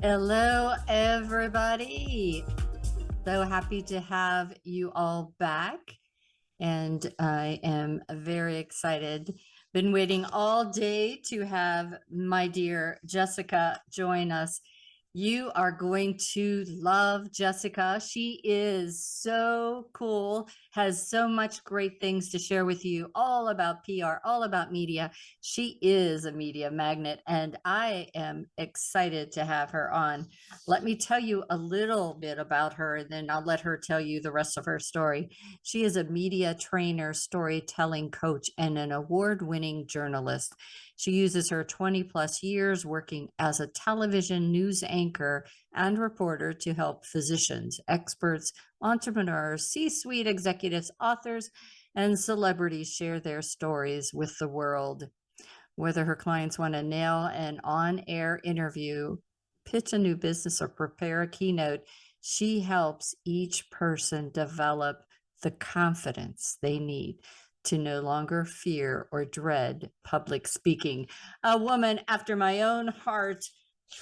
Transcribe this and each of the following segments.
Hello, everybody. So happy to have you all back. And I am very excited. Been waiting all day to have my dear Jessica join us. You are going to love Jessica. She is so cool, has so much great things to share with you, all about PR, all about media. She is a media magnet, and I am excited to have her on. Let me tell you a little bit about her, and then I'll let her tell you the rest of her story. She is a media trainer, storytelling coach, and an award winning journalist. She uses her 20 plus years working as a television news anchor and reporter to help physicians, experts, entrepreneurs, C suite executives, authors, and celebrities share their stories with the world. Whether her clients want to nail an on air interview, pitch a new business, or prepare a keynote, she helps each person develop the confidence they need to no longer fear or dread public speaking. A woman after my own heart.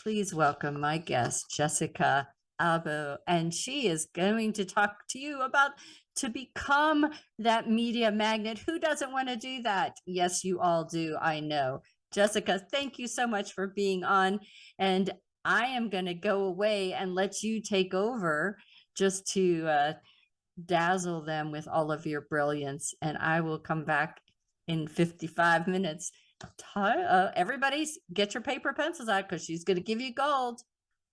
Please welcome my guest, Jessica Abo. And she is going to talk to you about to become that media magnet. Who doesn't want to do that? Yes, you all do. I know. Jessica, thank you so much for being on. And I am going to go away and let you take over just to dazzle them with all of your brilliance. And I will come back in 55 minutes. Everybody, get your paper pencils out because she's going to give you gold.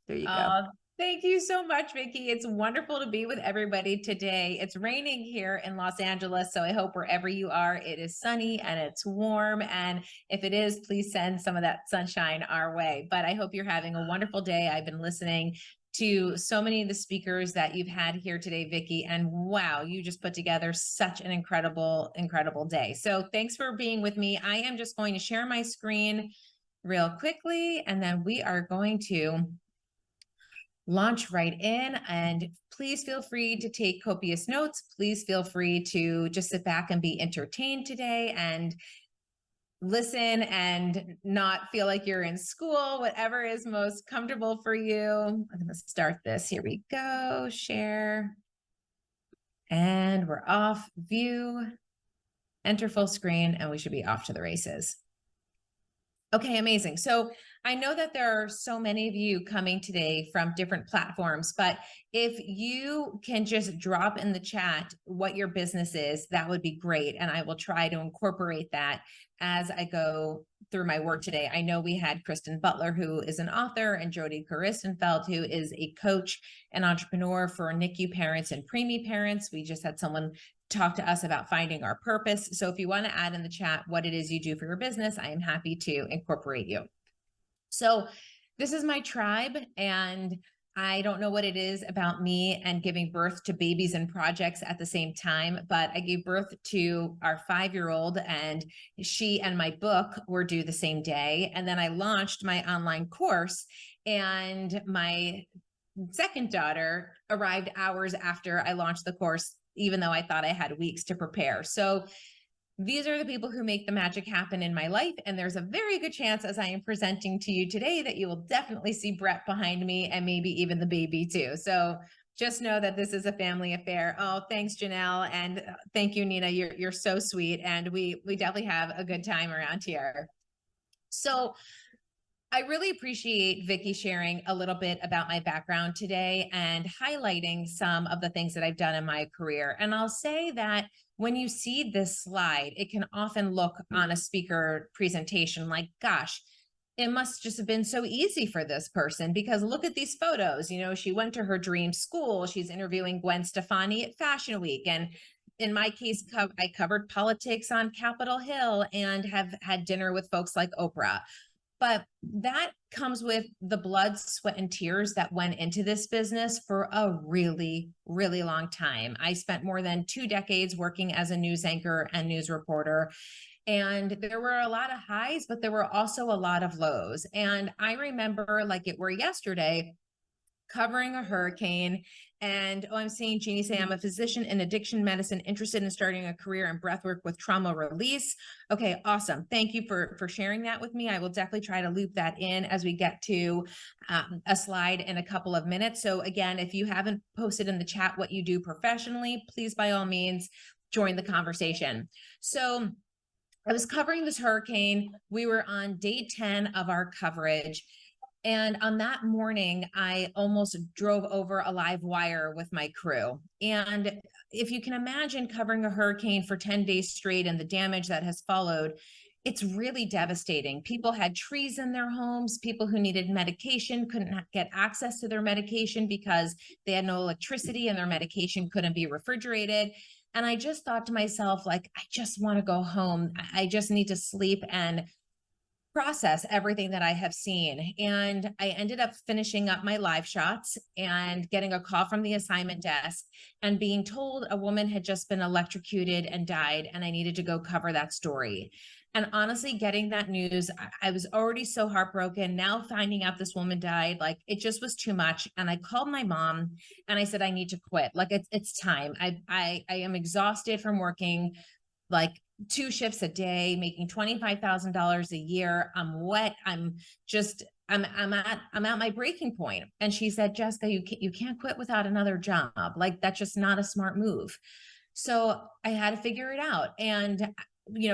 There you go. Thank you so much, Vicki. It's wonderful to be with everybody today. It's raining here in Los Angeles, so I hope wherever you are, it is sunny and it's warm. And if it is, please send some of that sunshine our way. But I hope you're having a wonderful day. I've been listening to so many of the speakers that you've had here today, Vicki, and wow, you just put together such an incredible day. So thanks for being with me. I am just going to share my screen real quickly, and then we are going to launch right in. And please feel free to take copious notes. Please feel free to just sit back and be entertained today and listen and not feel like you're in school, whatever is most comfortable for you. I'm going to start this. Here we go. Share. And we're off. View. Enter full screen, and we should be off to the races. Okay, amazing. So I know that there are so many of you coming today from different platforms, but if you can just drop in the chat what your business is, that would be great. And I will try to incorporate that as I go through my work today. I know we had Kristen Butler, who is an author, and Jody Karistenfeld, who is a coach and entrepreneur for NICU parents and preemie parents. We just had someone talk to us about finding our purpose. So if you want to add in the chat what it is you do for your business, I am happy to incorporate you. So this is my tribe, and I don't know what it is about me and giving birth to babies and projects at the same time, but I gave birth to our 5-year-old, and she and my book were due the same day. And then I launched my online course, and my second daughter arrived hours after I launched the course, even though I thought I had weeks to prepare. So these are the people who make the magic happen in my life. And there's a very good chance, as I am presenting to you today, that you will definitely see Brett behind me and maybe even the baby too. So just know that this is a family affair. Oh, thanks, Janelle. And thank you, Nina. You're so sweet. And we definitely have a good time around here. So I really appreciate Vicki sharing a little bit about my background today and highlighting some of the things that I've done in my career. And I'll say that when you see this slide, it can often look on a speaker presentation like, gosh, it must just have been so easy for this person because look at these photos. You know, she went to her dream school. She's interviewing Gwen Stefani at Fashion Week. And in my case, I covered politics on Capitol Hill and have had dinner with folks like Oprah. But that comes with the blood, sweat, and tears that went into this business for a really, really long time. I spent more than 2 decades working as a news anchor and news reporter. And there were a lot of highs, but there were also a lot of lows. And I remember, like it were yesterday, covering a hurricane. And I'm seeing Jeannie say, I'm a physician in addiction medicine, interested in starting a career in breathwork with trauma release. Okay, awesome. Thank you for sharing that with me. I will definitely try to loop that in as we get to a slide in a couple of minutes. So again, if you haven't posted in the chat what you do professionally, please by all means join the conversation. So I was covering this hurricane. We were on day 10 of our coverage. And on that morning, I almost drove over a live wire with my crew. And if you can imagine covering a hurricane for 10 days straight and the damage that has followed, it's really devastating. People had trees in their homes. People who needed medication couldn't get access to their medication because they had no electricity and their medication couldn't be refrigerated. And I just thought to myself, like, I just want to go home. I just need to sleep and process everything that I have seen. And I ended up finishing up my live shots and getting a call from the assignment desk and being told a woman had just been electrocuted and died, and I needed to go cover that story. And honestly, getting that news, I was already so heartbroken. Now finding out this woman died, like it just was too much. And I called my mom and I said, I need to quit. Like it's time. I am exhausted from working like 2 shifts a day, making $25,000 a year. I'm wet. I'm at my breaking point. And she said, Jessica, you can't quit without another job. Like that's just not a smart move. So I had to figure it out. And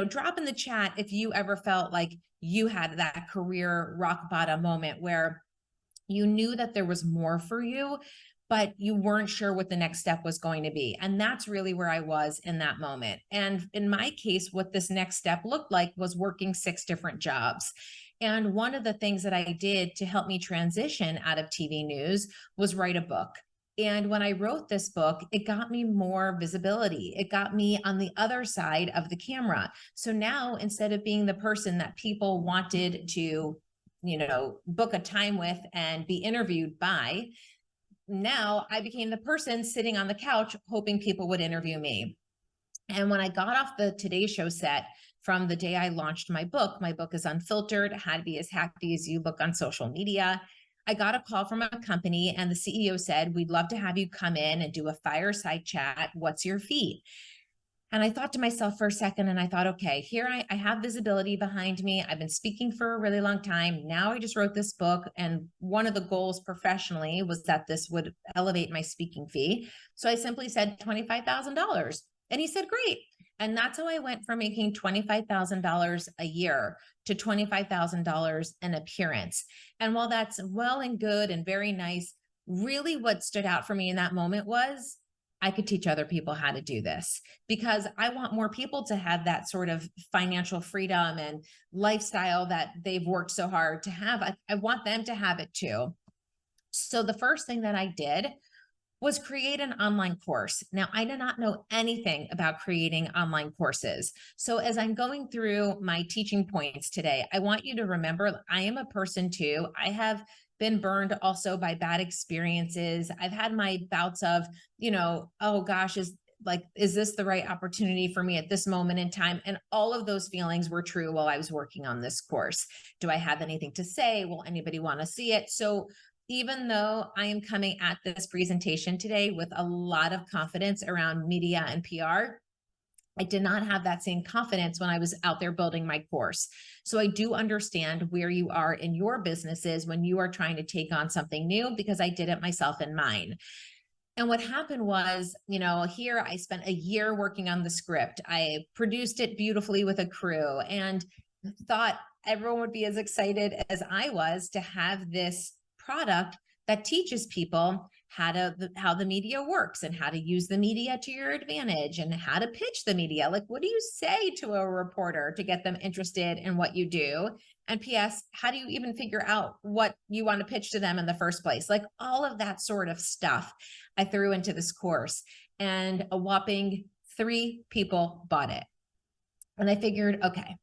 drop in the chat if you ever felt like you had that career rock bottom moment where you knew that there was more for you, but you weren't sure what the next step was going to be. And that's really where I was in that moment. And in my case, what this next step looked like was working 6 different jobs. And one of the things that I did to help me transition out of TV news was write a book. And when I wrote this book, it got me more visibility. It got me on the other side of the camera. So now, instead of being the person that people wanted to, book a time with and be interviewed by, now I became the person sitting on the couch hoping people would interview me. And when I got off the Today Show set from the day I launched my book is unfiltered, how to be as happy as you look on social media. I got a call from a company and the CEO said, we'd love to have you come in and do a fireside chat. What's your fee? And I thought to myself for a second and I thought, okay, here I have visibility behind me. I've been speaking for a really long time. Now I just wrote this book. And one of the goals professionally was that this would elevate my speaking fee. So I simply said $25,000. And he said, great. And that's how I went from making $25,000 a year to $25,000 an appearance. And while that's well and good and very nice, really what stood out for me in that moment was I could teach other people how to do this, because I want more people to have that sort of financial freedom and lifestyle that they've worked so hard to have. I want them to have it too. So the first thing that I did was create an online course. Now, I did not know anything about creating online courses. So as I'm going through my teaching points today, I want you to remember I am a person too. I have been burned also by bad experiences. I've had my bouts of, oh gosh, is this the right opportunity for me at this moment in time? And all of those feelings were true while I was working on this course. Do I have anything to say? Will anybody want to see it? So even though I am coming at this presentation today with a lot of confidence around media and PR, I did not have that same confidence when I was out there building my course. So I do understand where you are in your businesses when you are trying to take on something new, because I did it myself in mine. And what happened was, here I spent a year working on the script. I produced it beautifully with a crew and thought everyone would be as excited as I was to have this product that teaches people how the media works and how to use the media to your advantage and how to pitch the media. Like, what do you say to a reporter to get them interested in what you do? And PS, how do you even figure out what you want to pitch to them in the first place? Like all of that sort of stuff I threw into this course, and a whopping 3 people bought it. And I figured, okay,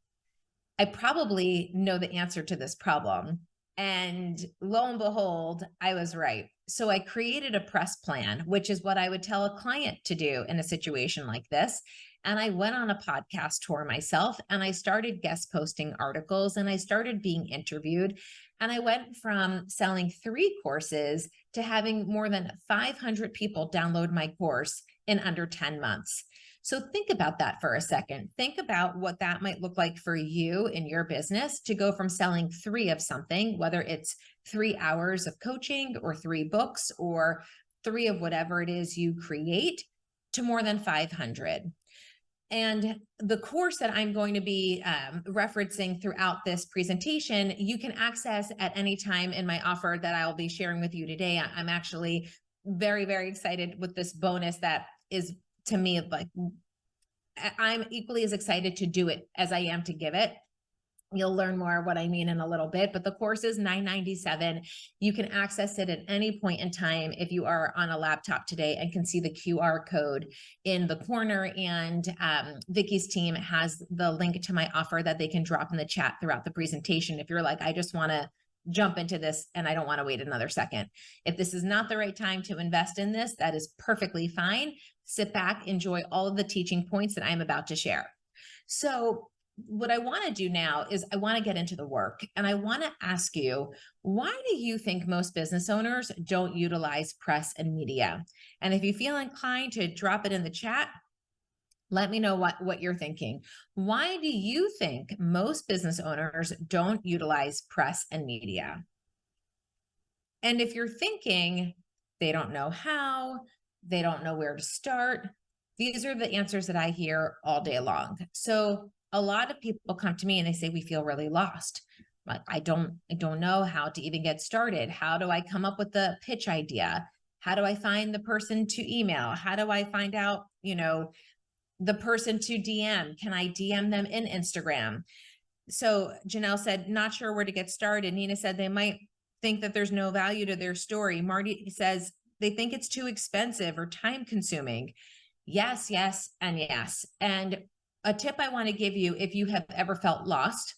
I probably know the answer to this problem. And lo and behold, I was right. So I created a press plan, which is what I would tell a client to do in a situation like this. And I went on a podcast tour myself, and I started guest posting articles, and I started being interviewed. And I went from selling 3 courses to having more than 500 people download my course in under 10 months. So think about that for a second. Think about what that might look like for you in your business to go from selling 3 of something, whether it's 3 hours of coaching or 3 books or 3 of whatever it is you create, to more than 500. And the course that I'm going to be referencing throughout this presentation, you can access at any time in my offer that I'll be sharing with you today. I'm actually very, very excited with this bonus that is, to me, like, I'm equally as excited to do it as I am to give it. You'll learn more what I mean in a little bit, but the course is $9.97. You can access it at any point in time if you are on a laptop today and can see the QR code in the corner. And Vicki's team has the link to my offer that they can drop in the chat throughout the presentation. If you're like, I just want to jump into this and I don't want to wait another second. If this is not the right time to invest in this, that is perfectly fine. Sit back, enjoy all of the teaching points that I'm about to share. So what I want to do now is I want to get into the work, and I want to ask you, why do you think most business owners don't utilize press and media? And if you feel inclined to drop it in the chat, let me know what you're thinking. Why do you think most business owners don't utilize press and media? And if you're thinking they don't know how, they don't know where to start, these are the answers that I hear all day long. So a lot of people come to me and they say, we feel really lost. Like, I don't know how to even get started. How do I come up with the pitch idea? How do I find the person to email? How do I find out, the person to DM? Can I DM them in Instagram? So Janelle said, not sure where to get started. Nina said they might think that there's no value to their story. Marty says they think it's too expensive or time consuming. Yes, yes, and yes. And a tip I want to give you, if you have ever felt lost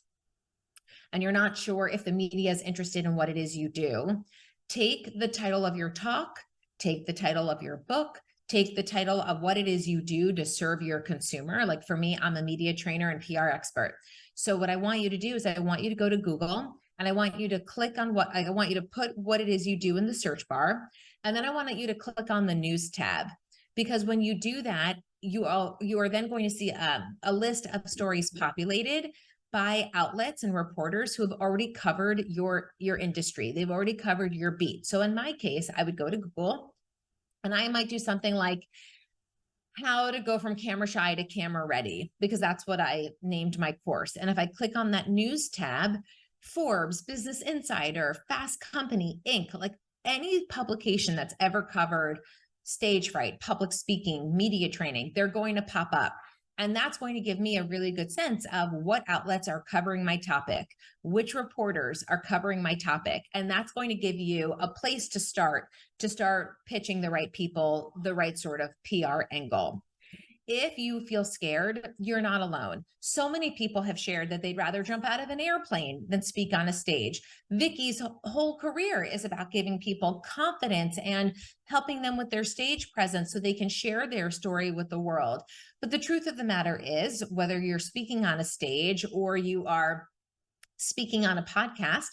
and you're not sure if the media is interested in what it is you do, take the title of your talk, take the title of your book, take the title of what it is you do to serve your consumer. Like for me, I'm a media trainer and PR expert. So what I want you to do is I want you to go to Google and I want you to click on I want you to put what it is you do in the search bar. And then I want you to click on the news tab, because when you do that, you are then going to see a list of stories populated by outlets and reporters who have already covered your industry. They've already covered your beat. So in my case, I would go to Google and I might do something like how to go from camera shy to camera ready, because that's what I named my course. And if I click on that news tab, Forbes, Business Insider, Fast Company, Inc., like any publication that's ever covered stage fright, public speaking, media training, they're going to pop up. And that's going to give me a really good sense of what outlets are covering my topic, which reporters are covering my topic. And that's going to give you a place to start pitching the right people, the right sort of PR angle. If you feel scared, you're not alone. So many people have shared that they'd rather jump out of an airplane than speak on a stage. Vicki's whole career is about giving people confidence and helping them with their stage presence so they can share their story with the world. But the truth of the matter is, whether you're speaking on a stage or you are speaking on a podcast,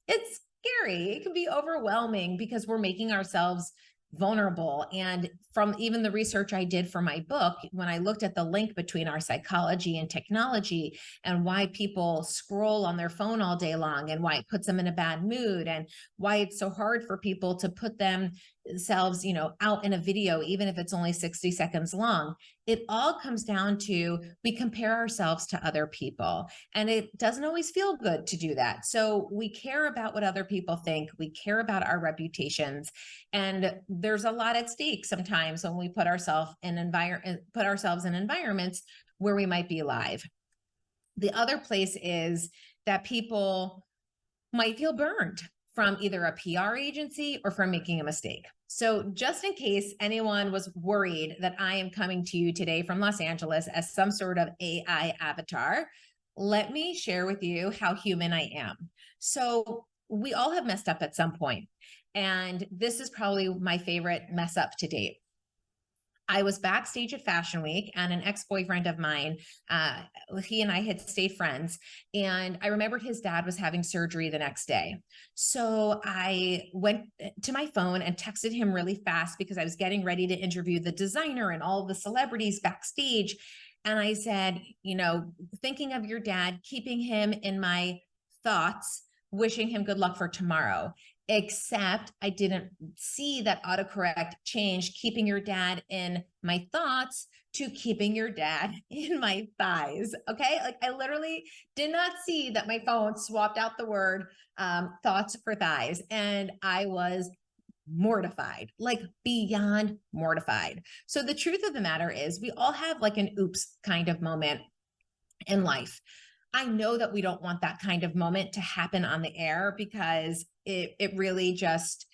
it's scary. It can be overwhelming because we're making ourselves vulnerable. And from even the research I did for my book, when I looked at the link between our psychology and technology and why people scroll on their phone all day long and why it puts them in a bad mood and why it's so hard for people to put themselves, out in a video, even if it's only 60 seconds long, it all comes down to we compare ourselves to other people. And it doesn't always feel good to do that. So we care about what other people think. We care about our reputations. And there's a lot at stake sometimes when we put ourselves in environments where we might be live. The other place is that people might feel burned from either a PR agency or from making a mistake. So just in case anyone was worried that I am coming to you today from Los Angeles as some sort of AI avatar, let me share with you how human I am. So we all have messed up at some point. And this is probably my favorite mess up to date. I was backstage at Fashion Week, and an ex-boyfriend of mine, he and I had stayed friends, and I remembered his dad was having surgery the next day. So I went to my phone and texted him really fast because I was getting ready to interview the designer and all the celebrities backstage. And I said, thinking of your dad, keeping him in my thoughts, wishing him good luck for tomorrow. Except I didn't see that autocorrect change, keeping your dad in my thoughts to keeping your dad in my thighs. Okay. Like I literally did not see that my phone swapped out the word thoughts for thighs. And I was mortified, like beyond mortified. So the truth of the matter is, we all have like an oops kind of moment in life. I know that we don't want that kind of moment to happen on the air because it really just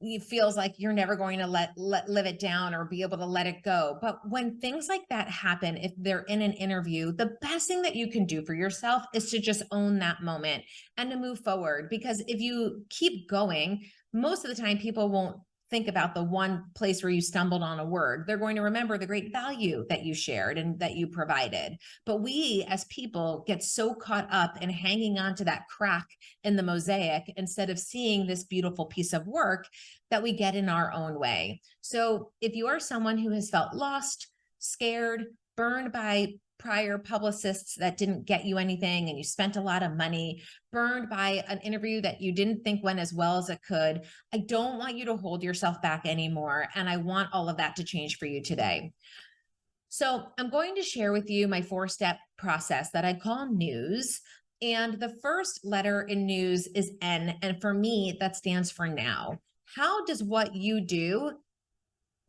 it feels like you're never going to let live it down or be able to let it go. But when things like that happen, if they're in an interview, the best thing that you can do for yourself is to just own that moment and to move forward. Because if you keep going, most of the time people won't think about the one place where you stumbled on a word. They're going to remember the great value that you shared and that you provided. But we as people get so caught up in hanging on to that crack in the mosaic instead of seeing this beautiful piece of work that we get in our own way. So if you are someone who has felt lost, scared, burned by prior publicists that didn't get you anything and you spent a lot of money, burned by an interview that you didn't think went as well as it could, I don't want you to hold yourself back anymore. And I want all of that to change for you today. So I'm going to share with you my 4-step process that I call news. And the first letter in news is N. And for me, that stands for now. How does what you do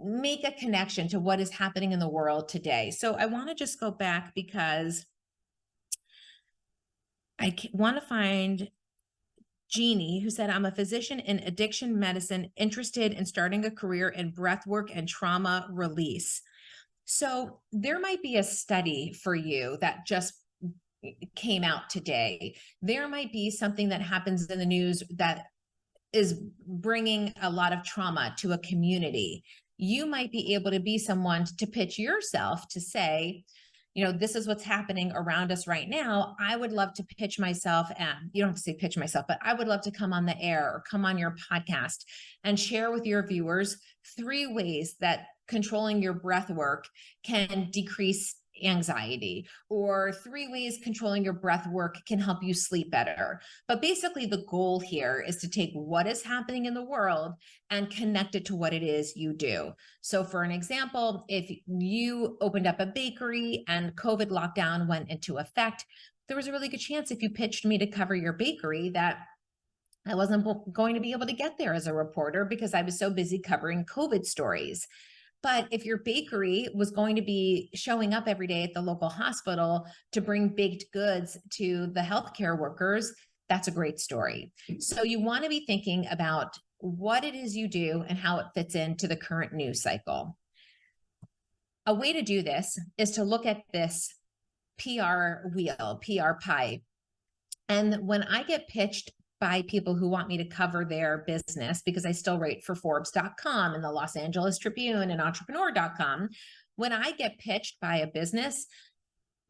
make a connection to what is happening in the world today? So I want to just go back because I want to find Jeannie, who said, I'm a physician in addiction medicine, interested in starting a career in breath work and trauma release. So there might be a study for you that just came out today. There might be something that happens in the news that is bringing a lot of trauma to a community. You might be able to be someone to pitch yourself to say, this is what's happening around us right now. I would love to pitch myself, and you don't have to say pitch myself, but I would love to come on the air or come on your podcast and share with your viewers 3 ways that controlling your breath work can decrease anxiety, or 3 ways controlling your breath work can help you sleep better. But basically the goal here is to take what is happening in the world and connect it to what it is you do. So for an example, if you opened up a bakery and COVID lockdown went into effect, there was a really good chance if you pitched me to cover your bakery that I wasn't going to be able to get there as a reporter because I was so busy covering COVID stories. But if your bakery was going to be showing up every day at the local hospital to bring baked goods to the healthcare workers, that's a great story. So you want to be thinking about what it is you do and how it fits into the current news cycle. A way to do this is to look at this PR wheel, PR pie. And when I get pitched by people who want me to cover their business, because I still write for Forbes.com and the Los Angeles Tribune and Entrepreneur.com, when I get pitched by a business,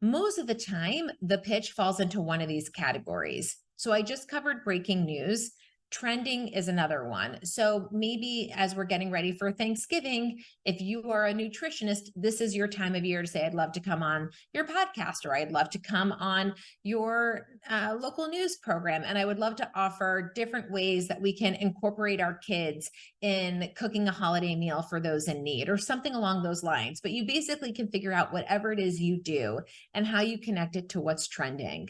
most of the time the pitch falls into one of these categories. So I just covered breaking news. Trending is another one. So maybe as we're getting ready for Thanksgiving, if you are a nutritionist, this is your time of year to say, I'd love to come on your podcast, or I'd love to come on your local news program. And I would love to offer different ways that we can incorporate our kids in cooking a holiday meal for those in need, or something along those lines. But you basically can figure out whatever it is you do and how you connect it to what's trending.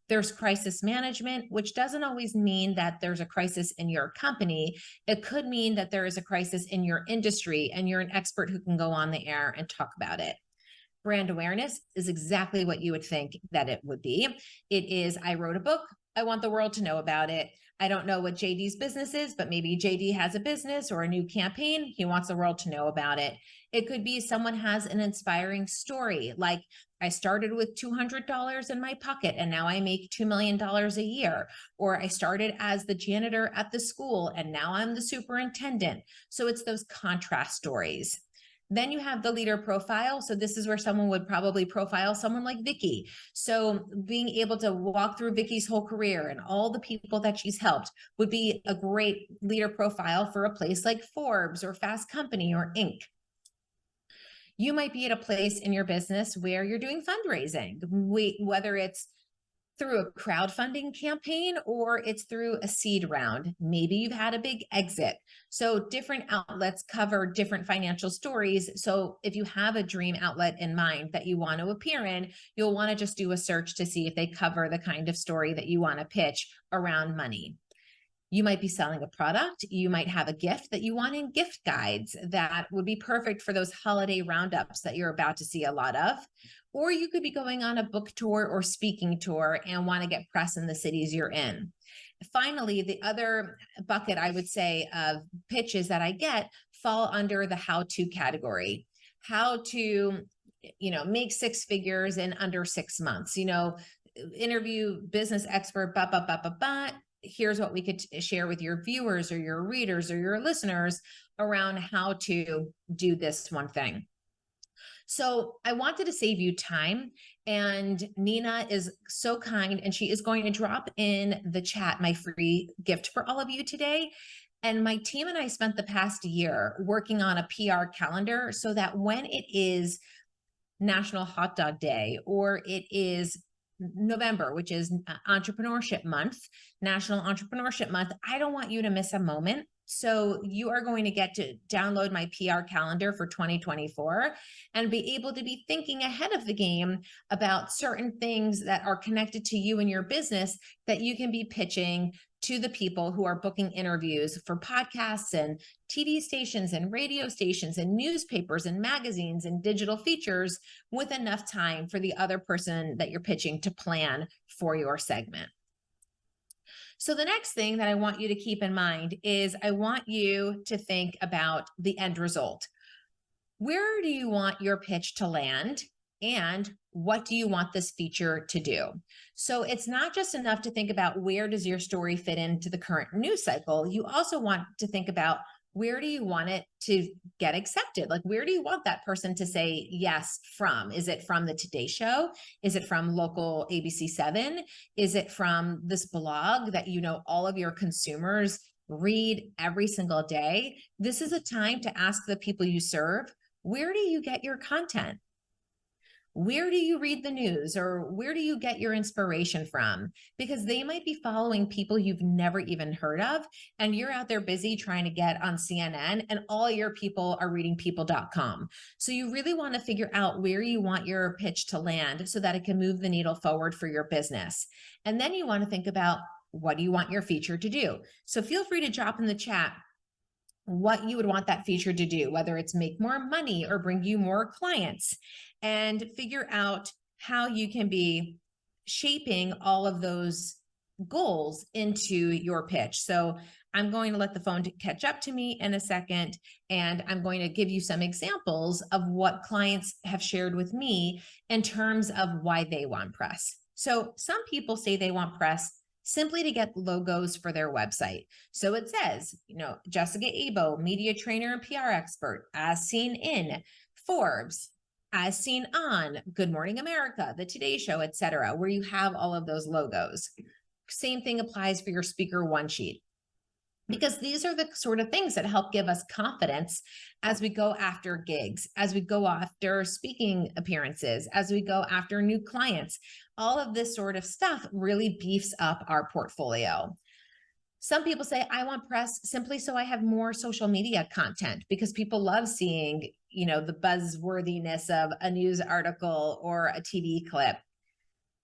There's crisis management, which doesn't always mean that there's a crisis in your company. It could mean that there is a crisis in your industry and you're an expert who can go on the air and talk about it. Brand awareness is exactly what you would think that it would be. It is, I wrote a book, I want the world to know about it. I don't know what JD's business is, but maybe JD has a business or a new campaign. He wants the world to know about it. It could be someone has an inspiring story, like I started with $200 in my pocket and now I make $2 million a year. Or I started as the janitor at the school and now I'm the superintendent. So it's those contrast stories. Then you have the leader profile. So this is where someone would probably profile someone like Vicki. So being able to walk through Vicki's whole career and all the people that she's helped would be a great leader profile for a place like Forbes or Fast Company or Inc. You might be at a place in your business where you're doing fundraising, whether it's through a crowdfunding campaign or it's through a seed round. Maybe you've had a big exit. So different outlets cover different financial stories. So if you have a dream outlet in mind that you want to appear in, you'll want to just do a search to see if they cover the kind of story that you want to pitch around money. You might be selling a product. You might have a gift that you want in gift guides that would be perfect for those holiday roundups that you're about to see a lot of. Or you could be going on a book tour or speaking tour and want to get press in the cities you're in. Finally, the other bucket I would say of pitches that I get fall under the how-to category. How to, make six figures in under 6 months, interview business expert, here's what we could share with your viewers or your readers or your listeners around how to do this one thing. So I wanted to save you time, and Nina is so kind, and she is going to drop in the chat my free gift for all of you today. And my team and I spent the past year working on a PR calendar so that when it is National Hot Dog Day, or it is November, which is Entrepreneurship Month, National Entrepreneurship Month, I don't want you to miss a moment. So you are going to get to download my PR calendar for 2024 and be able to be thinking ahead of the game about certain things that are connected to you and your business that you can be pitching to the people who are booking interviews for podcasts and TV stations and radio stations and newspapers and magazines and digital features, with enough time for the other person that you're pitching to plan for your segment. So the next thing that I want you to keep in mind is I want you to think about the end result. Where do you want your pitch to land? And what do you want this feature to do? So it's not just enough to think about where does your story fit into the current news cycle. You also want to think about where do you want it to get accepted? Like, where do you want that person to say yes from? Is it from the Today Show? Is it from local ABC7? Is it from this blog that all of your consumers read every single day? This is a time to ask the people you serve, where do you get your content? Where do you read the news, or where do you get your inspiration from? Because they might be following people you've never even heard of, and you're out there busy trying to get on CNN, and all your people are reading people.com. So you really want to figure out where you want your pitch to land so that it can move the needle forward for your business. And then you want to think about, what do you want your feature to do? So feel free to drop in the chat what you would want that feature to do, whether it's make more money or bring you more clients, and figure out how you can be shaping all of those goals into your pitch. So I'm going to let the phone catch up to me in a second, and I'm going to give you some examples of what clients have shared with me in terms of why they want press. So some people say they want press simply to get logos for their website. So it says, Jessica Abo, media trainer and PR expert, as seen in Forbes, as seen on Good Morning America, The Today Show, etc., where you have all of those logos. Same thing applies for your speaker one sheet, because these are the sort of things that help give us confidence as we go after gigs, as we go after speaking appearances, as we go after new clients. All of this sort of stuff really beefs up our portfolio. Some people say, I want press simply so I have more social media content, because people love seeing, the buzzworthiness of a news article or a TV clip.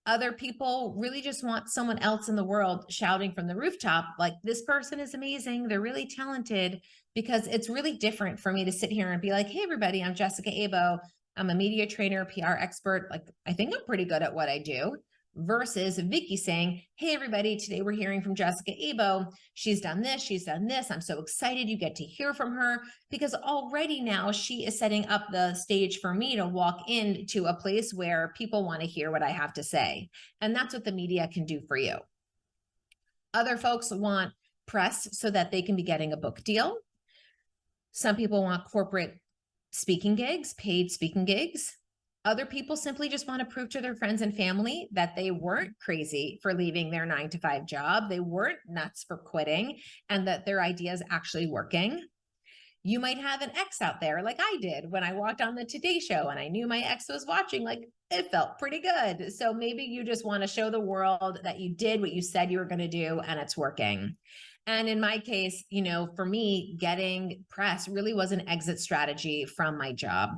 Other people really just want someone else in the world shouting from the rooftop, like, this person is amazing, they're really talented, because it's really different for me to sit here and be like, hey, everybody, I'm Jessica Abo. I'm a media trainer, PR expert. Like, I think I'm pretty good at what I do. Versus Vicki saying, hey, everybody, today we're hearing from Jessica Abo. She's done this, she's done this. I'm so excited you get to hear from her, because already now she is setting up the stage for me to walk into a place where people want to hear what I have to say. And that's what the media can do for you. Other folks want press so that they can be getting a book deal. Some people want corporate speaking gigs, paid speaking gigs. Other people simply just want to prove to their friends and family that they weren't crazy for leaving their 9 to 5 job. They weren't nuts for quitting, and that their idea is actually working. You might have an ex out there like I did when I walked on the Today Show and I knew my ex was watching, like it felt pretty good. So maybe you just want to show the world that you did what you said you were going to do and it's working. And in my case, for me, getting press really was an exit strategy from my job.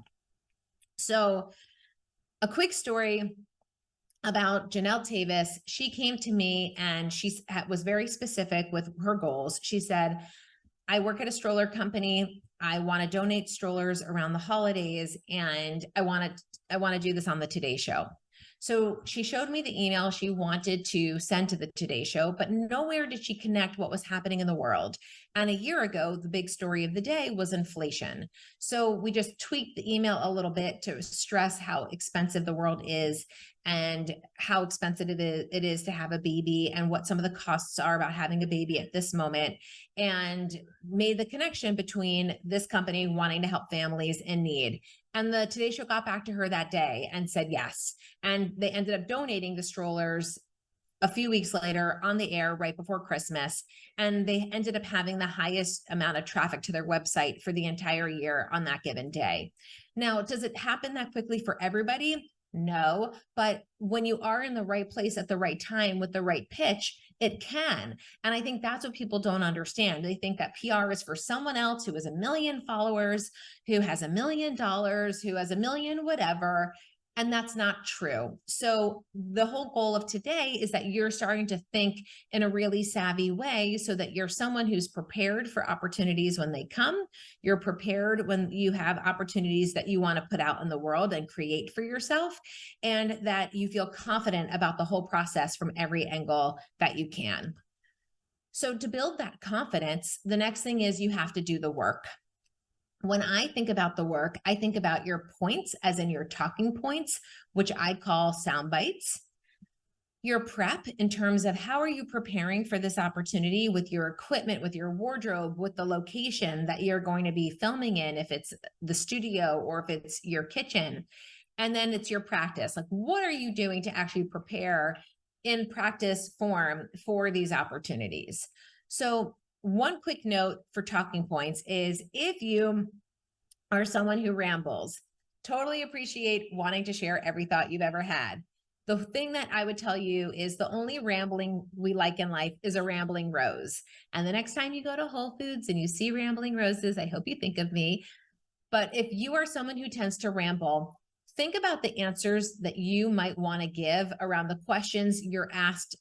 So a quick story about Janelle Tavis. She came to me and she was very specific with her goals. She said, I work at a stroller company. I want to donate strollers around the holidays, and I want to do this on the Today Show. So she showed me the email she wanted to send to the Today Show, but nowhere did she connect what was happening in the world. And a year ago, the big story of the day was inflation. So we just tweaked the email a little bit to stress how expensive the world is and how expensive it is to have a baby and what some of the costs are about having a baby at this moment, and made the connection between this company wanting to help families in need. And the Today Show got back to her that day and said yes. And they ended up donating the strollers a few weeks later on the air right before Christmas. And they ended up having the highest amount of traffic to their website for the entire year on that given day. Now, does it happen that quickly for everybody? No, but when you are in the right place at the right time with the right pitch, it can. And I think that's what people don't understand. They think that PR is for someone else who has 1 million followers, who has $1 million, who has 1 million, whatever. And that's not true. So the whole goal of today is that you're starting to think in a really savvy way so that you're someone who's prepared for opportunities when they come. You're prepared when you have opportunities that you want to put out in the world and create for yourself, and that you feel confident about the whole process from every angle that you can. So to build that confidence, the next thing is you have to do the work. When I think about the work, I think about your points, as in your talking points, which I call sound bites. Your prep in terms of how are you preparing for this opportunity with your equipment, with your wardrobe, with the location that you're going to be filming in, if it's the studio or if it's your kitchen. And then it's your practice. Like, what are you doing to actually prepare in practice form for these opportunities? So one quick note for talking points is if you are someone who rambles, totally appreciate wanting to share every thought you've ever had. The thing that I would tell you is the only rambling we like in life is a rambling rose. And the next time you go to Whole Foods and you see rambling roses, I hope you think of me. But if you are someone who tends to ramble, think about the answers that you might want to give around the questions you're asked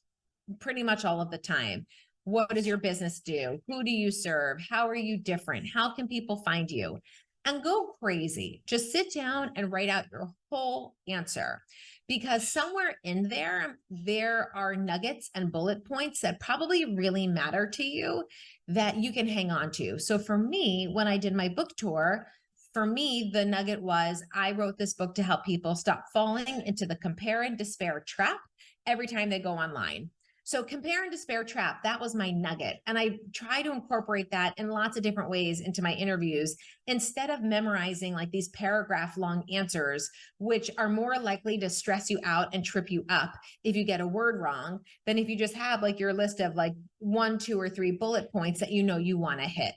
pretty much all of the time. What does your business do? Who do you serve? How are you different? How can people find you? And go crazy. Just sit down and write out your whole answer, because somewhere in there are nuggets and bullet points that probably really matter to you that you can hang on to. So for me, when I did my book tour, for me, the nugget was I wrote this book to help people stop falling into the compare and despair trap every time they go online. So compare and despair trap, that was my nugget. And I try to incorporate that in lots of different ways into my interviews instead of memorizing like these paragraph long answers, which are more likely to stress you out and trip you up if you get a word wrong than if you just have like your list of like 1, 2, or 3 bullet points that you want to hit.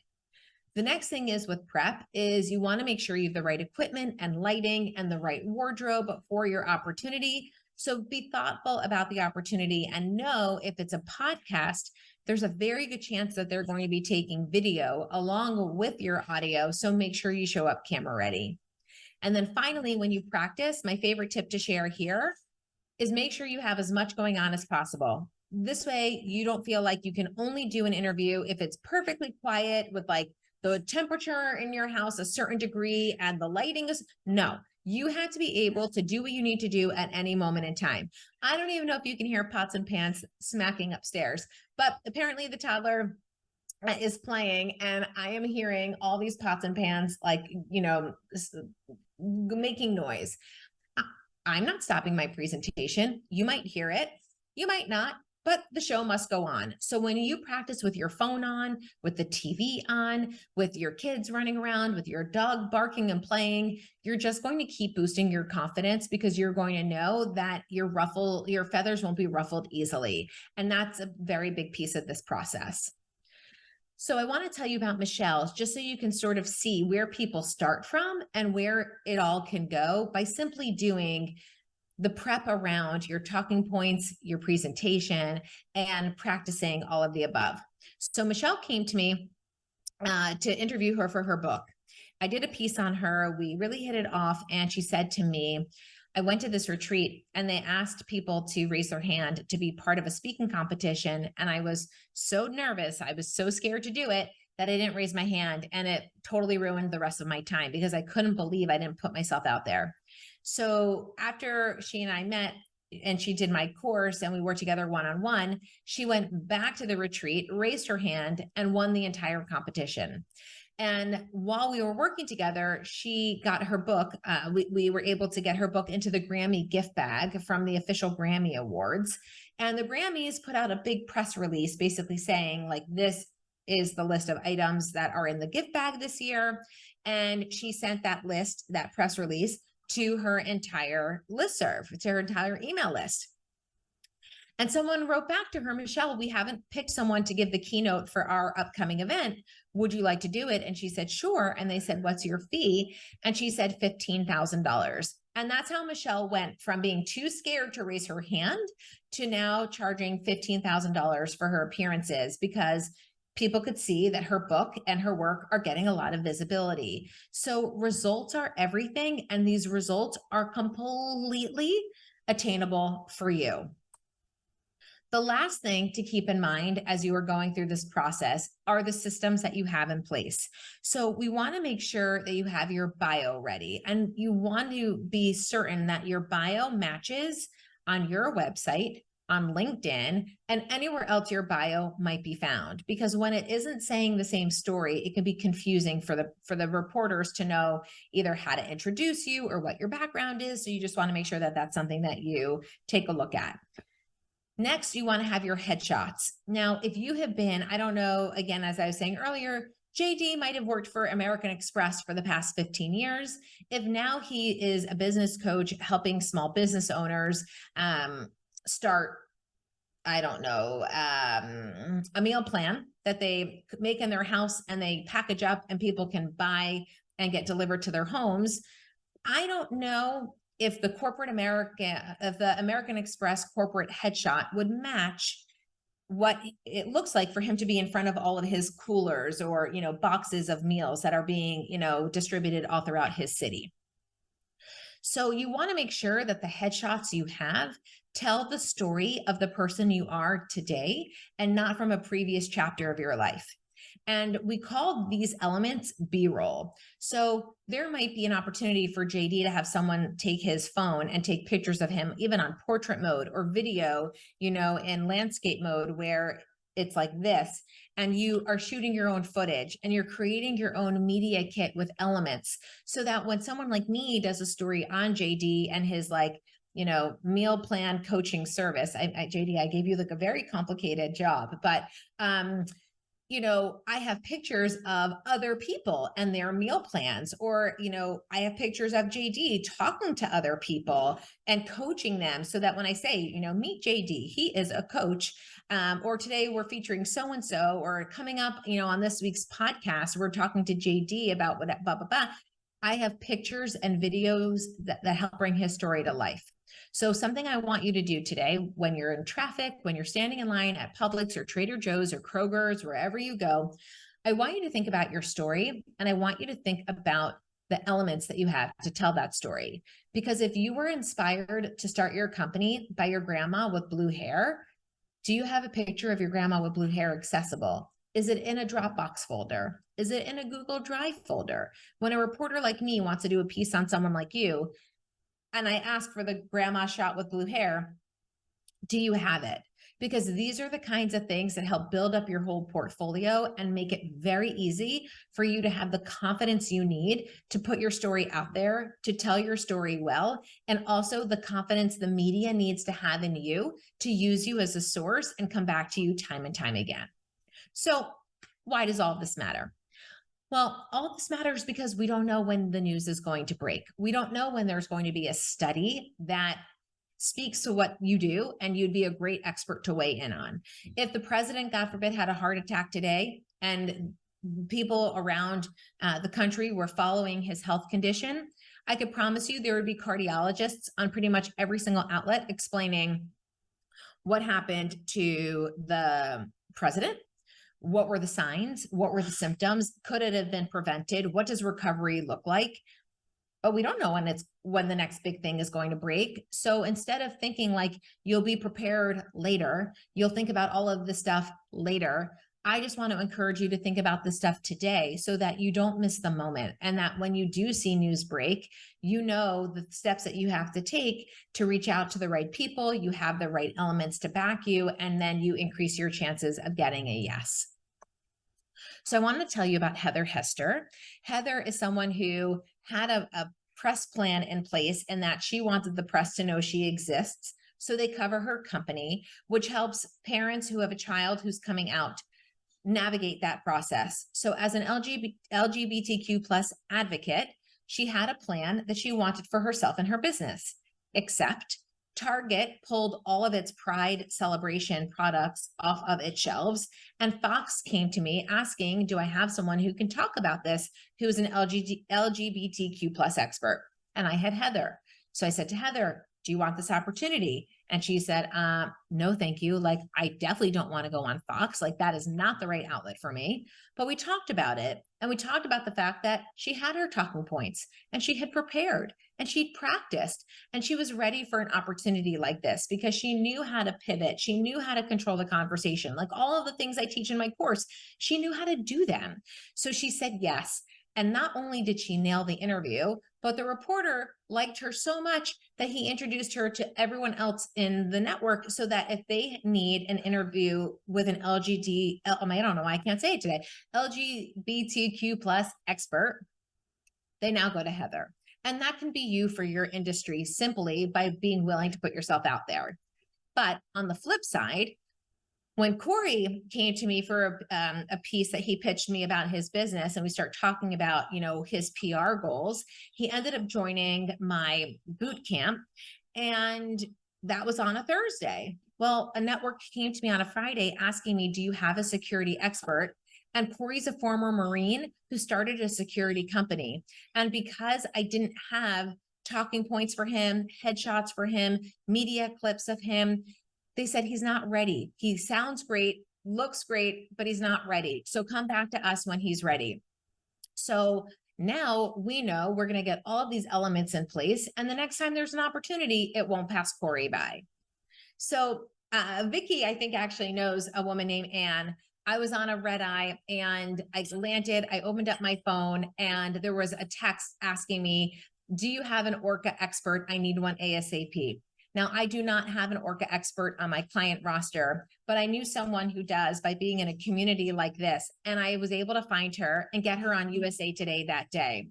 The next thing is with prep is you want to make sure you have the right equipment and lighting and the right wardrobe for your opportunity. So be thoughtful about the opportunity and know if it's a podcast, there's a very good chance that they're going to be taking video along with your audio. So make sure you show up camera ready. And then finally, when you practice, my favorite tip to share here is make sure you have as much going on as possible. This way, you don't feel like you can only do an interview if it's perfectly quiet with like the temperature in your house a certain degree and the lighting is, no. You have to be able to do what you need to do at any moment in time. I don't even know if you can hear pots and pans smacking upstairs, but apparently the toddler is playing and I am hearing all these pots and pans like, making noise. I'm not stopping my presentation. You might hear it. You might not. but the show must go on. So when you practice with your phone on, with the TV on, with your kids running around, with your dog barking and playing, you're just going to keep boosting your confidence because you're going to know that your feathers won't be ruffled easily. And that's a very big piece of this process. So I want to tell you about Michelle's just so you can sort of see where people start from and where it all can go by simply doing the prep around your talking points, your presentation, and practicing all of the above. So Michelle came to me to interview her for her book. I did a piece on her. We really hit it off. And she said to me, I went to this retreat and they asked people to raise their hand to be part of a speaking competition. And I was so nervous. I was so scared to do it that I didn't raise my hand. And it totally ruined the rest of my time because I couldn't believe I didn't put myself out there. So after she and I met and she did my course and we worked together one-on-one, she went back to the retreat, raised her hand, and won the entire competition. And while we were working together, she got her book. We were able to get her book into the Grammy gift bag from the official Grammy Awards. And the Grammys put out a big press release basically saying, like, this is the list of items that are in the gift bag this year. And she sent that list, that press release, to her entire listserv, to her entire email list. And someone wrote back to her, Michelle, we haven't picked someone to give the keynote for our upcoming event. Would you like to do it? And she said, sure. And they said, what's your fee? And she said, $15,000. And that's how Michelle went from being too scared to raise her hand to now charging $15,000 for her appearances because people could see that her book and her work are getting a lot of visibility. So results are everything. And these results are completely attainable for you. The last thing to keep in mind as you are going through this process are the systems that you have in place. So we want to make sure that you have your bio ready and you want to be certain that your bio matches on your website, on LinkedIn, and anywhere else your bio might be found. Because when it isn't saying the same story, it can be confusing for the reporters to know either how to introduce you or what your background is. So you just want to make sure that that's something that you take a look at. Next, you want to have your headshots. Now, if you have been, I don't know, again, as I was saying earlier, JD might have worked for American Express for the past 15 years. If now he is a business coach helping small business owners start, I don't know, a meal plan that they make in their house and they package up and people can buy and get delivered to their homes. I don't know if the American Express corporate headshot would match what it looks like for him to be in front of all of his coolers or, boxes of meals that are being, distributed all throughout his city. So you want to make sure that the headshots you have tell the story of the person you are today and not from a previous chapter of your life. And we call these elements B-roll. So there might be an opportunity for JD to have someone take his phone and take pictures of him, even on portrait mode or video, in landscape mode where it's like this, and you are shooting your own footage and you're creating your own media kit with elements so that when someone like me does a story on JD and his meal plan coaching service, JD, I gave you like a very complicated job, but I have pictures of other people and their meal plans, or, I have pictures of JD talking to other people and coaching them so that when I say, meet JD, he is a coach, or today we're featuring so-and-so, or coming up, on this week's podcast, we're talking to JD about what, blah, blah, blah. I have pictures and videos that help bring his story to life. So something I want you to do today when you're in traffic, when you're standing in line at Publix or Trader Joe's or Kroger's, wherever you go, I want you to think about your story and I want you to think about the elements that you have to tell that story. Because if you were inspired to start your company by your grandma with blue hair, do you have a picture of your grandma with blue hair accessible? Is it in a Dropbox folder? Is it in a Google Drive folder? When a reporter like me wants to do a piece on someone like you, and I ask for the grandma shot with blue hair, do you have it? because these are the kinds of things that help build up your whole portfolio and make it very easy for you to have the confidence you need to put your story out there, to tell your story well, and also the confidence the media needs to have in you to use you as a source and come back to you time and time again. So, why does all this matter? Well, all this matters because we don't know when the news is going to break. We don't know when there's going to be a study that speaks to what you do, and you'd be a great expert to weigh in on. If the president, God forbid, had a heart attack today and people around the country were following his health condition, I could promise you there would be cardiologists on pretty much every single outlet explaining what happened to the president. What were the signs? What were the symptoms? Could it have been prevented? What does recovery look like? But we don't know when the next big thing is going to break. So instead of thinking like you'll be prepared later, you'll think about all of this stuff later. I just want to encourage you to think about this stuff today so that you don't miss the moment, and that when you do see news break, you know the steps that you have to take to reach out to the right people. You have the right elements to back you, and then you increase your chances of getting a yes. So I wanted to tell you about Heather Hester. Heather is someone who had a press plan in place, and that she wanted the press to know she exists. So they cover her company, which helps parents who have a child who's coming out navigate that process. So as an LGBTQ plus advocate, she had a plan that she wanted for herself and her business, except Target pulled all of its Pride celebration products off of its shelves. And Fox came to me asking, do I have someone who can talk about this, who's an LGBTQ plus expert? And I had Heather. So I said to Heather, do you want this opportunity? And she said, no, thank you. Like, I definitely don't want to go on Fox. Like, that is not the right outlet for me. But we talked about it. And we talked about the fact that she had her talking points, and she had prepared, and she'd practiced, and she was ready for an opportunity like this because she knew how to pivot. She knew how to control the conversation. Like all of the things I teach in my course, she knew how to do them. So she said yes. And not only did she nail the interview, but the reporter liked her so much that he introduced her to everyone else in the network, so that if they need an interview with an I don't know why I can't say it today, LGBTQ plus expert, they now go to Heather. And that can be you for your industry simply by being willing to put yourself out there. But on the flip side, when Corey came to me for a piece that he pitched me about his business, and we start talking about, his PR goals, he ended up joining my boot camp, and that was on a Thursday. Well, a network came to me on a Friday asking me, do you have a security expert? And Corey's a former Marine who started a security company. And because I didn't have talking points for him, headshots for him, media clips of him, they said, he's not ready. He sounds great, looks great, but he's not ready. So come back to us when he's ready. So now we know we're going to get all of these elements in place. And the next time there's an opportunity, it won't pass Corey by. So Vicki, I think, actually knows a woman named Anne. I was on a red eye and I landed, I opened up my phone, and there was a text asking me, do you have an ORCA expert? I need one ASAP. Now, I do not have an ORCA expert on my client roster, but I knew someone who does by being in a community like this. And I was able to find her and get her on USA Today that day.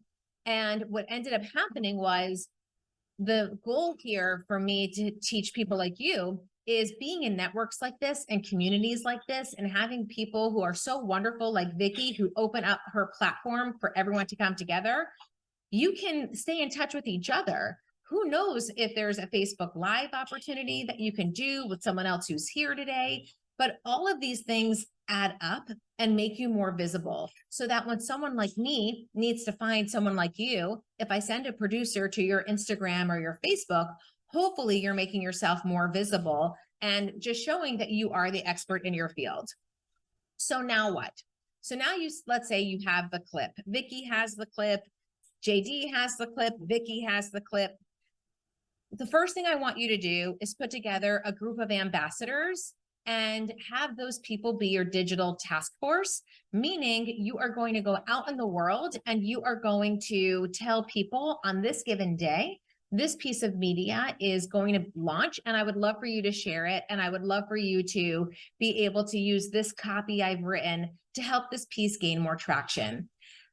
And what ended up happening was, the goal here for me to teach people like you is being in networks like this and communities like this, and having people who are so wonderful like Vicki, who open up her platform for everyone to come together. You can stay in touch with each other. Who knows if there's a Facebook Live opportunity that you can do with someone else who's here today. But all of these things add up and make you more visible, so that when someone like me needs to find someone like you, if I send a producer to your Instagram or your Facebook, hopefully you're making yourself more visible and just showing that you are the expert in your field. So now what? So now let's say you have the clip. Vicki has the clip. JD has the clip. Vicki has the clip. The first thing I want you to do is put together a group of ambassadors and have those people be your digital task force, meaning you are going to go out in the world and you are going to tell people on this given day this piece of media is going to launch, and I would love for you to share it. And I would love for you to be able to use this copy I've written to help this piece gain more traction.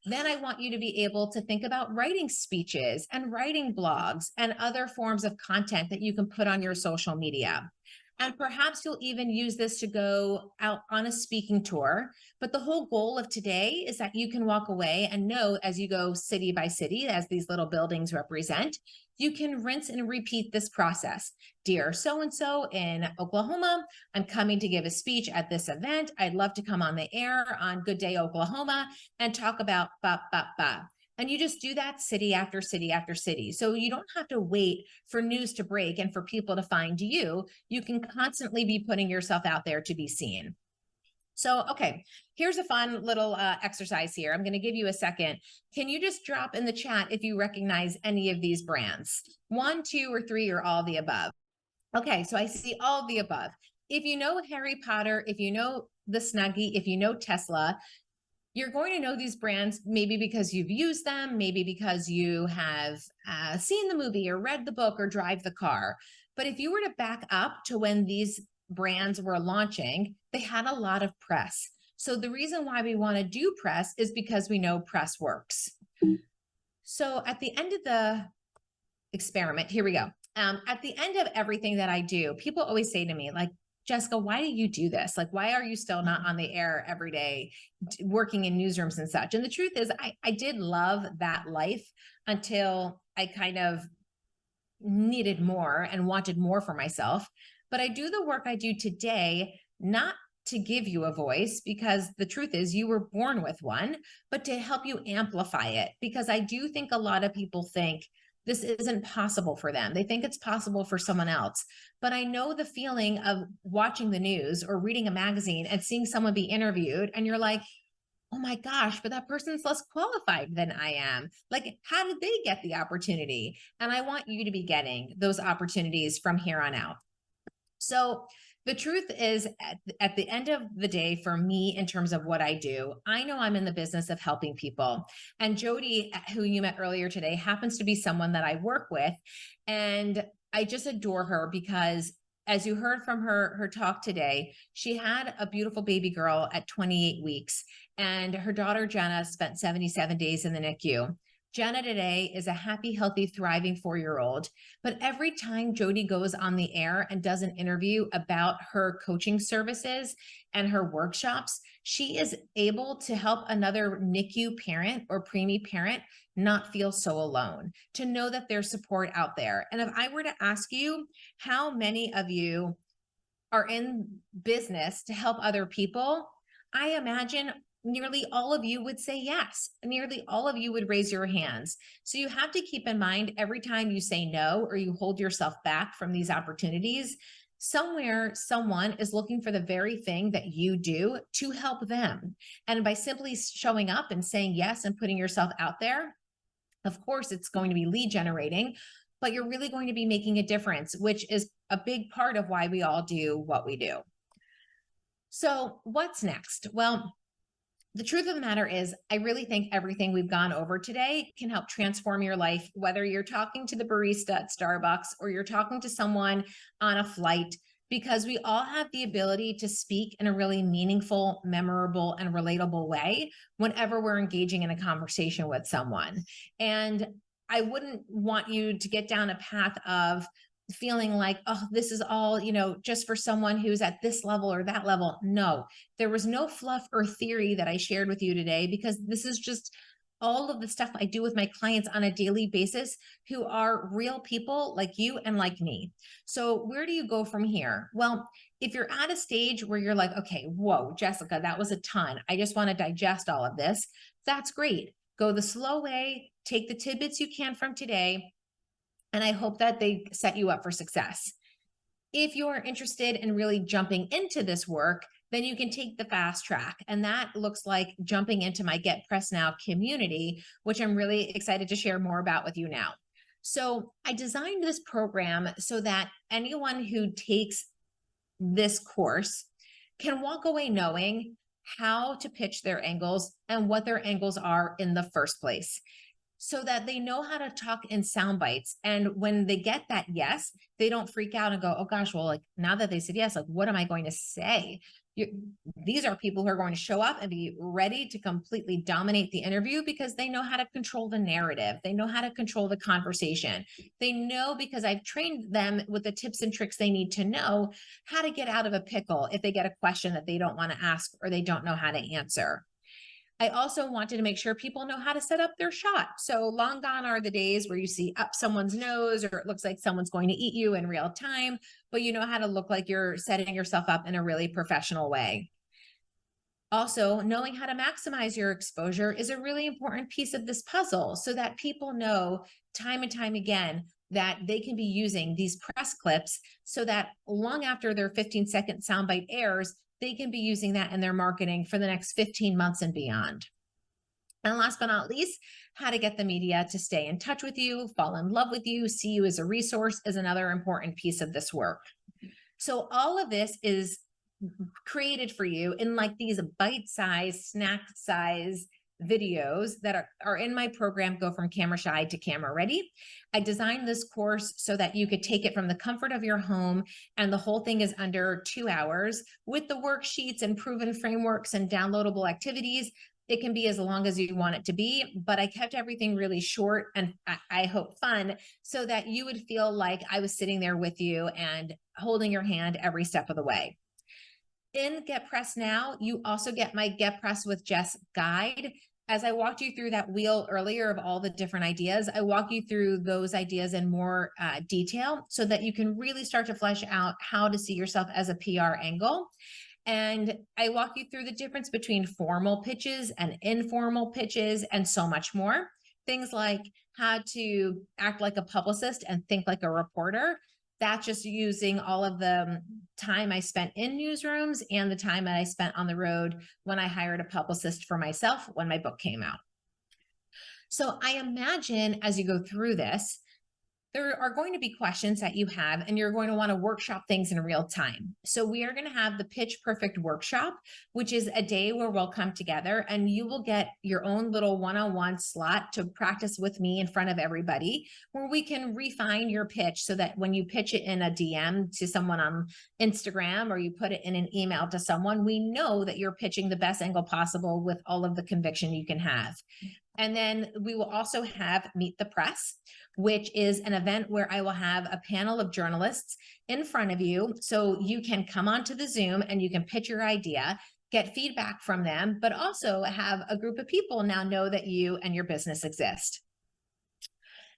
Then I want you to be able to think about writing speeches and writing blogs and other forms of content that you can put on your social media. And perhaps you'll even use this to go out on a speaking tour. But the whole goal of today is that you can walk away and know, as you go city by city, as these little buildings represent, you can rinse and repeat this process. Dear so-and-so in Oklahoma, I'm coming to give a speech at this event. I'd love to come on the air on Good Day Oklahoma and talk about ba, ba, ba. And you just do that city after city after city. So you don't have to wait for news to break and for people to find you. You can constantly be putting yourself out there to be seen. So, okay, here's a fun little exercise here. I'm going to give you a second. Can you just drop in the chat if you recognize any of these brands? 1, 2, or 3, or all the above? Okay, so I see all of the above. If you know Harry Potter, if you know the Snuggie, if you know Tesla, you're going to know these brands maybe because you've used them, maybe because you have seen the movie or read the book or drive the car. But if you were to back up to when these brands were launching, they had a lot of press. So the reason why we want to do press is because we know press works. So at the end of the experiment, here we go. At the end of everything that I do, people always say to me, like, Jessica, why do you do this? Like, why are you still not on the air every day, working in newsrooms and such? And the truth is, I did love that life until I kind of needed more and wanted more for myself. But I do the work I do today, not to give you a voice, because the truth is you were born with one, but to help you amplify it. Because I do think a lot of people think this isn't possible for them. They think it's possible for someone else. But I know the feeling of watching the news or reading a magazine and seeing someone be interviewed, and you're like, oh my gosh, but that person's less qualified than I am. Like, how did they get the opportunity? And I want you to be getting those opportunities from here on out. So the truth is, at the end of the day, for me, in terms of what I do, I know I'm in the business of helping people. And Jody, who you met earlier today, happens to be someone that I work with. And I just adore her because, as you heard from her talk today, she had a beautiful baby girl at 28 weeks. And her daughter, Jenna, spent 77 days in the NICU. Jenna today is a happy, healthy, thriving 4-year-old. But every time Jody goes on the air and does an interview about her coaching services and her workshops, she is able to help another NICU parent or preemie parent not feel so alone, to know that there's support out there. And if I were to ask you, how many of you are in business to help other people, I imagine nearly all of you would say yes. Nearly all of you would raise your hands. So you have to keep in mind, every time you say no or you hold yourself back from these opportunities, somewhere someone is looking for the very thing that you do to help them. And by simply showing up and saying yes and putting yourself out there, of course, it's going to be lead generating, but you're really going to be making a difference, which is a big part of why we all do what we do. So what's next? Well, the truth of the matter is, I really think everything we've gone over today can help transform your life, whether you're talking to the barista at Starbucks or you're talking to someone on a flight, because we all have the ability to speak in a really meaningful, memorable, and relatable way whenever we're engaging in a conversation with someone. And I wouldn't want you to get down a path of feeling like, oh, this is all, just for someone who's at this level or that level. No, there was no fluff or theory that I shared with you today, because this is just all of the stuff I do with my clients on a daily basis, who are real people like you and like me. So where do you go from here? Well, if you're at a stage where you're like, okay, whoa, Jessica, that was a ton. I just want to digest all of this. That's great. Go the slow way, take the tidbits you can from today, and I hope that they set you up for success. If you're interested in really jumping into this work, then you can take the fast track. And that looks like jumping into my Get Press Now community, which I'm really excited to share more about with you now. So I designed this program so that anyone who takes this course can walk away knowing how to pitch their angles and what their angles are in the first place. so that they know how to talk in sound bites. And when they get that yes, they don't freak out and go, oh gosh, well, like now that they said yes, like what am I going to say? You, these are people who are going to show up and be ready to completely dominate the interview because they know how to control the narrative. They know how to control the conversation. They know, because I've trained them with the tips and tricks they need to know, how to get out of a pickle if they get a question that they don't want to ask or they don't know how to answer. I also wanted to make sure people know how to set up their shot. So long gone are the days where you see up someone's nose or it looks like someone's going to eat you in real time, but you know how to look like you're setting yourself up in a really professional way. Also, knowing how to maximize your exposure is a really important piece of this puzzle so that people know time and time again that they can be using these press clips so that long after their 15-second soundbite airs, they can be using that in their marketing for the next 15 months and beyond. And last but not least, how to get the media to stay in touch with you, fall in love with you, see you as a resource is another important piece of this work. So all of this is created for you in like these bite-sized, snack-size videos that are in my program, Go From Camera Shy to Camera Ready. I designed this course so that you could take it from the comfort of your home, and the whole thing is under 2 hours with the worksheets and proven frameworks and downloadable activities. It can be as long as you want it to be, but I kept everything really short and I hope fun so that you would feel like I was sitting there with you and holding your hand every step of the way. In Get Pressed Now, you also get my Get Pressed with Jess guide. As I walked you through that wheel earlier of all the different ideas, I walk you through those ideas in more detail so that you can really start to flesh out how to see yourself as a PR angle. And I walk you through the difference between formal pitches and informal pitches and so much more. Things like how to act like a publicist and think like a reporter. That's just using all of the time I spent in newsrooms and the time that I spent on the road when I hired a publicist for myself when my book came out. So I imagine as you go through this, there are going to be questions that you have, and you're going to want to workshop things in real time. So we are going to have the Pitch Perfect workshop, which is a day where we'll come together and you will get your own little one-on-one slot to practice with me in front of everybody, where we can refine your pitch so that when you pitch it in a DM to someone on Instagram or you put it in an email to someone, we know that you're pitching the best angle possible with all of the conviction you can have. And then we will also have Meet the Press, which is an event where I will have a panel of journalists in front of you. So you can come onto the Zoom and you can pitch your idea, get feedback from them, but also have a group of people now know that you and your business exist.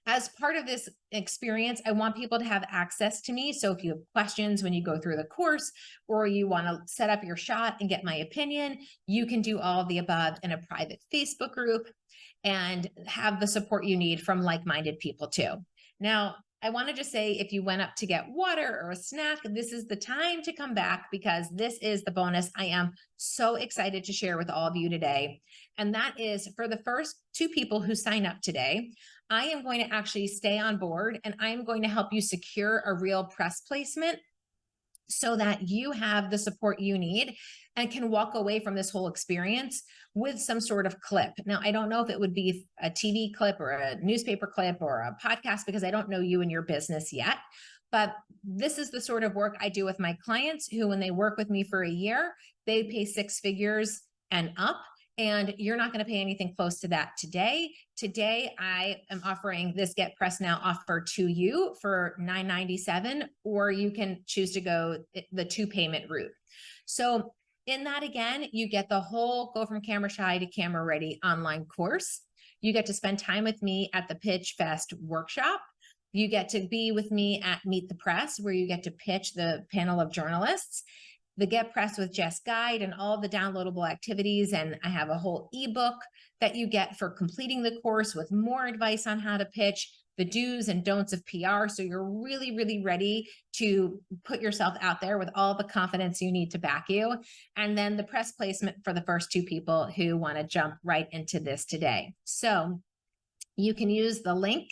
As part of this experience, I want people to have access to me. So if you have questions when you go through the course, or you want to set up your shot and get my opinion, you can do all of the above in a private Facebook group and have the support you need from like-minded people too. Now, I want to just say, if you went up to get water or a snack, this is the time to come back because this is the bonus I am so excited to share with all of you today. And that is for the first 2 people who sign up today, I am going to actually stay on board and I am going to help you secure a real press placement so that you have the support you need and can walk away from this whole experience with some sort of clip. Now, I don't know if it would be a TV clip or a newspaper clip or a podcast because I don't know you and your business yet. But this is the sort of work I do with my clients who, when they work with me for a year, they pay 6 figures and up. And you're not going to pay anything close to that today. Today, I am offering this Get Pressed Now offer to you for $9.97, or you can choose to go the 2 payment route. So in that, again, you get the whole Go From Camera Shy to Camera Ready online course. You get to spend time with me at the Pitch Fest workshop. You get to be with me at Meet the Press, where you get to pitch the panel of journalists, the Get Pressed with Jess guide and all the downloadable activities. And I have a whole ebook that you get for completing the course with more advice on how to pitch, the do's and don'ts of PR. So you're really, really ready to put yourself out there with all the confidence you need to back you. And then the press placement for the first 2 people who want to jump right into this today. So you can use the link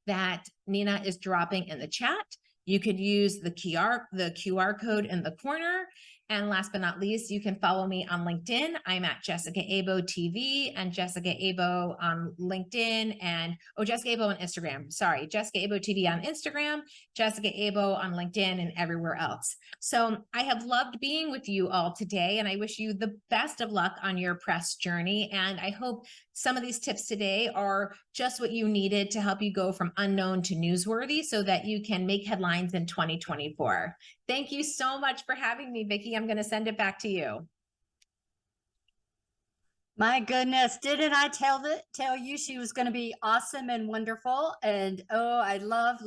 that Nina is dropping in the chat. You could use the QR code in the corner, And last but not least, you can follow me on LinkedIn. I'm at Jessica Abo TV and Jessica Abo on LinkedIn and Jessica Abo on Instagram. Sorry, Jessica Abo TV on Instagram, Jessica Abo on LinkedIn and everywhere else. So I have loved being with you all today, and I wish you the best of luck on your press journey. And I hope some of these tips today are just what you needed to help you go from unknown to newsworthy so that you can make headlines in 2024. Thank you so much for having me, Vicki. I'm going to send it back to you. My goodness, didn't I tell you she was going to be awesome and wonderful? And oh, I love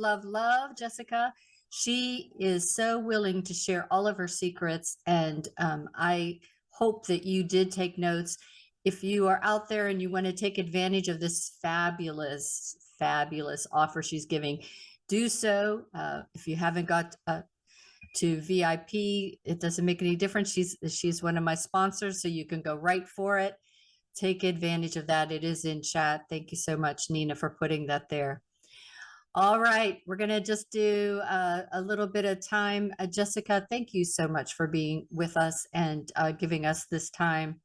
Jessica. She is so willing to share all of her secrets, and I hope that you did take notes. If you are out there and you want to take advantage of this fabulous offer she's giving, do so. If you haven't got to VIP, it doesn't make any difference. She's one of my sponsors, so you can go right for it. Take advantage of that. It is in chat. Thank you so much, Nina, for putting that there. All right, we're going to just do a little bit of time. Jessica, thank you so much for being with us and giving us this time.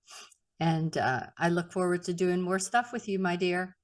And I look forward to doing more stuff with you, my dear.